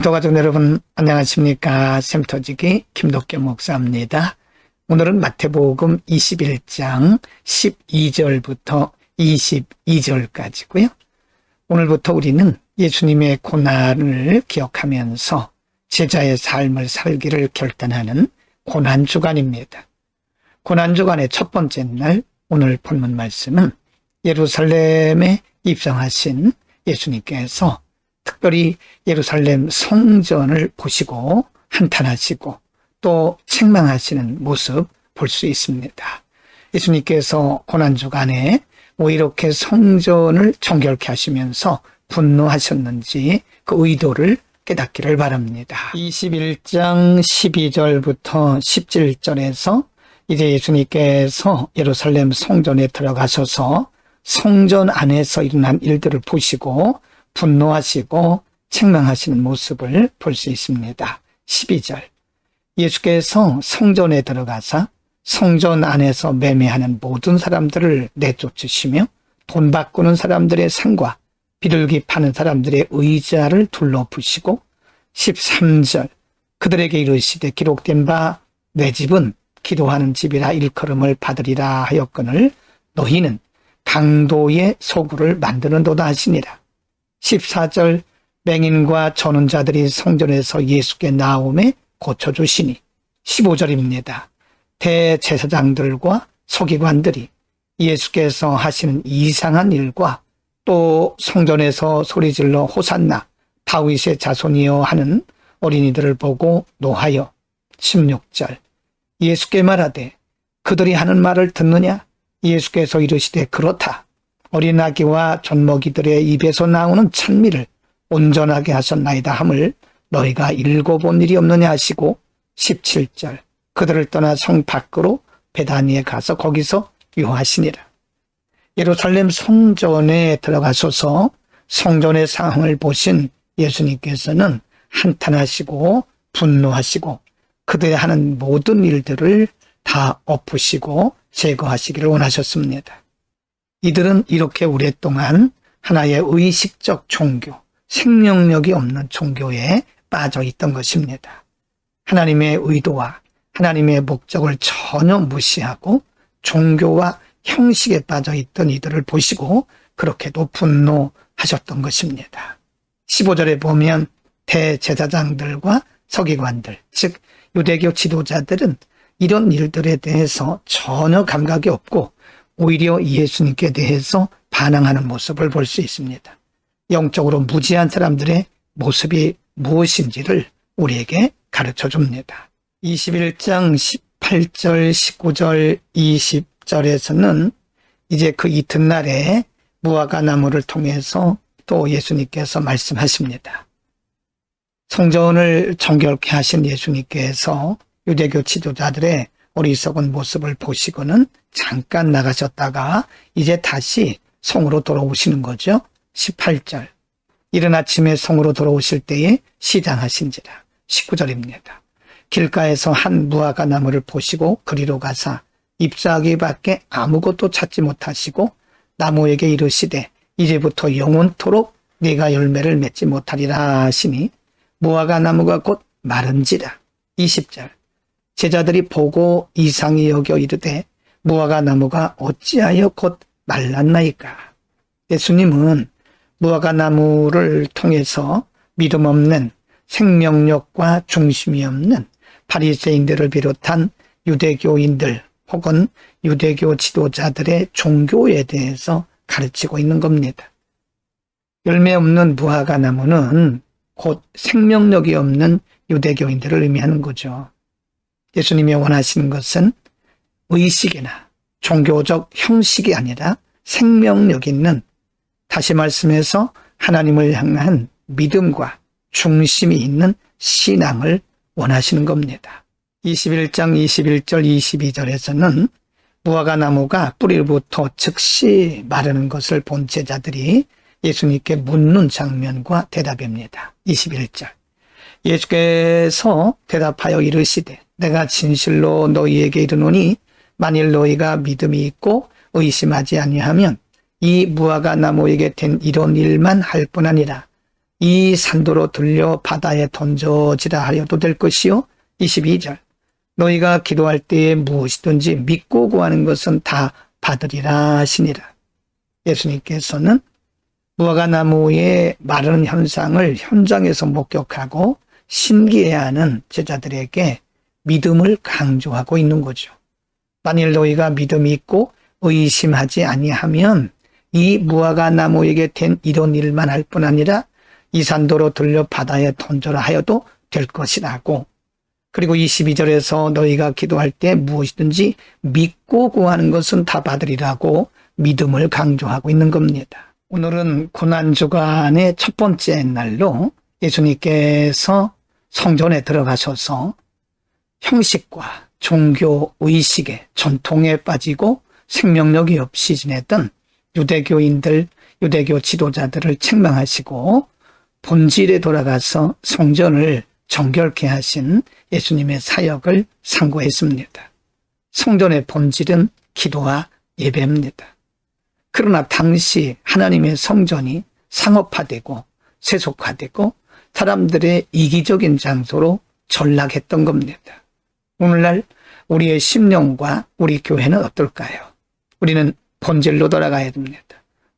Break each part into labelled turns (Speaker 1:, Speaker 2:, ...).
Speaker 1: 도가족 여러분 안녕하십니까. 샘터지기 김덕겸 목사입니다. 오늘은 마태복음 21장 12절부터 22절까지고요. 오늘부터 우리는 예수님의 고난을 기억하면서 제자의 삶을 살기를 결단하는 고난주간입니다. 고난주간의 첫 번째 날 오늘 본문 말씀은 예루살렘에 입성하신 예수님께서 특별히 예루살렘 성전을 보시고 한탄하시고 또 책망하시는 모습 볼 수 있습니다. 예수님께서 고난주간에 왜 이렇게 성전을 정결케 하시면서 분노하셨는지 그 의도를 깨닫기를 바랍니다. 21장 12절부터 17절에서 이제 예수님께서 예루살렘 성전에 들어가셔서 성전 안에서 일어난 일들을 보시고 분노하시고 책망하시는 모습을 볼 수 있습니다. 12절 예수께서 성전에 들어가사 성전 안에서 매매하는 모든 사람들을 내쫓으시며 돈 바꾸는 사람들의 상과 비둘기 파는 사람들의 의자를 둘러부시고 13절 그들에게 이르시되 기록된 바 내 집은 기도하는 집이라 일컬음을 받으리라 하였거늘 너희는 강도의 소굴을 만드는도다 하시니라. 14절 맹인과 저는 자들이 성전에서 예수께 나오매 고쳐주시니 15절입니다. 대제사장들과 서기관들이 예수께서 하시는 이상한 일과 또 성전에서 소리질러 호산나 다윗의 자손이여 하는 어린이들을 보고 노하여 16절 예수께 말하되 그들이 하는 말을 듣느냐? 예수께서 이르시되 그렇다. 어린아기와 젖먹이들의 입에서 나오는 찬미를 온전하게 하셨나이다 함을 너희가 읽어본 일이 없느냐 하시고 17절 그들을 떠나 성 밖으로 베다니에 가서 거기서 유하시니라. 예루살렘 성전에 들어가셔서 성전의 상황을 보신 예수님께서는 한탄하시고 분노하시고 그들이 하는 모든 일들을 다 엎으시고 제거하시기를 원하셨습니다. 이들은 이렇게 오랫동안 하나의 의식적 종교, 생명력이 없는 종교에 빠져 있던 것입니다. 하나님의 의도와 하나님의 목적을 전혀 무시하고 종교와 형식에 빠져 있던 이들을 보시고 그렇게도 분노하셨던 것입니다. 15절에 보면 대제사장들과 서기관들, 즉 유대교 지도자들은 이런 일들에 대해서 전혀 감각이 없고 오히려 예수님께 대해서 반항하는 모습을 볼 수 있습니다. 영적으로 무지한 사람들의 모습이 무엇인지를 우리에게 가르쳐 줍니다. 21장 18절, 19절, 20절에서는 이제 그 이튿날에 무화과 나무를 통해서 또 예수님께서 말씀하십니다. 성전을 정결케 하신 예수님께서 유대교 지도자들의 어리석은 모습을 보시고는 잠깐 나가셨다가 이제 다시 성으로 돌아오시는 거죠. 18절 이른 아침에 성으로 돌아오실 때에 시장하신지라. 19절입니다. 길가에서 한 무화과 나무를 보시고 그리로 가사 잎사귀 밖에 아무것도 찾지 못하시고 나무에게 이르시되 이제부터 영원토록 네가 열매를 맺지 못하리라 하시니 무화과 나무가 곧 마른지라. 20절 제자들이 보고 이상히 여겨 이르되 무화과 나무가 어찌하여 곧 말랐나이까. 예수님은 무화과 나무를 통해서 믿음 없는 생명력과 중심이 없는 바리새인들을 비롯한 유대교인들 혹은 유대교 지도자들의 종교에 대해서 가르치고 있는 겁니다. 열매 없는 무화과 나무는 곧 생명력이 없는 유대교인들을 의미하는 거죠. 예수님이 원하시는 것은 의식이나 종교적 형식이 아니라 생명력 있는, 다시 말씀해서 하나님을 향한 믿음과 중심이 있는 신앙을 원하시는 겁니다. 21장 21절 22절에서는 무화과 나무가 뿌리로부터 즉시 마르는 것을 본 제자들이 예수님께 묻는 장면과 대답입니다. 21절 예수께서 대답하여 이르시되 내가 진실로 너희에게 이르노니 만일 너희가 믿음이 있고 의심하지 아니하면 이 무화과 나무에게 된 이런 일만 할 뿐 아니라 이 산도로 들려 바다에 던져지라 하여도 될 것이요. 22절 너희가 기도할 때에 무엇이든지 믿고 구하는 것은 다 받으리라 하시니라. 예수님께서는 무화과나무의 마르는 현상을 현장에서 목격하고 신기해하는 제자들에게 믿음을 강조하고 있는 거죠. 만일 너희가 믿음이 있고 의심하지 아니하면 이 무화과나무에게 된 이런 일만 할 뿐 아니라 이 산도로 들려 바다에 던져라 하여도 될 것이라고. 그리고 22절에서 너희가 기도할 때 무엇이든지 믿고 구하는 것은 다 받으리라고 믿음을 강조하고 있는 겁니다. 오늘은 고난주간의 첫 번째 날로 예수님께서 성전에 들어가셔서 형식과 종교 의식의 전통에 빠지고 생명력이 없이 지냈던 유대교인들, 유대교 지도자들을 책망하시고 본질에 돌아가서 성전을 정결케 하신 예수님의 사역을 상고했습니다. 성전의 본질은 기도와 예배입니다. 그러나 당시 하나님의 성전이 상업화되고 세속화되고 사람들의 이기적인 장소로 전락했던 겁니다. 오늘날 우리의 심령과 우리 교회는 어떨까요? 우리는 본질로 돌아가야 됩니다.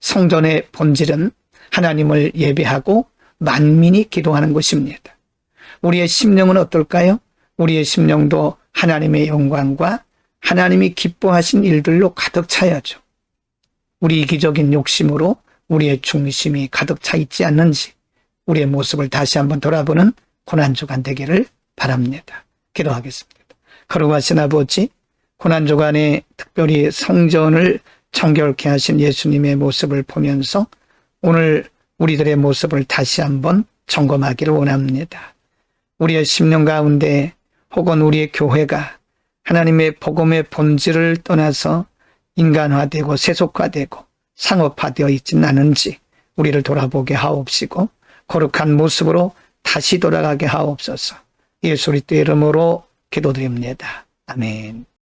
Speaker 1: 성전의 본질은 하나님을 예배하고 만민이 기도하는 곳입니다. 우리의 심령은 어떨까요? 우리의 심령도 하나님의 영광과 하나님이 기뻐하신 일들로 가득 차야죠. 우리 이기적인 욕심으로 우리의 중심이 가득 차 있지 않는지 우리의 모습을 다시 한번 돌아보는 고난주간 되기를 바랍니다. 기도하겠습니다. 거룩하신 아버지, 고난주간에 특별히 성전을 정결케 하신 예수님의 모습을 보면서 오늘 우리들의 모습을 다시 한번 점검하기를 원합니다. 우리의 심령 가운데 혹은 우리의 교회가 하나님의 복음의 본질을 떠나서 인간화되고 세속화되고 상업화되어 있지는 않은지 우리를 돌아보게 하옵시고 거룩한 모습으로 다시 돌아가게 하옵소서. 예수 그리스도의 이름으로 기도드립니다. 아멘.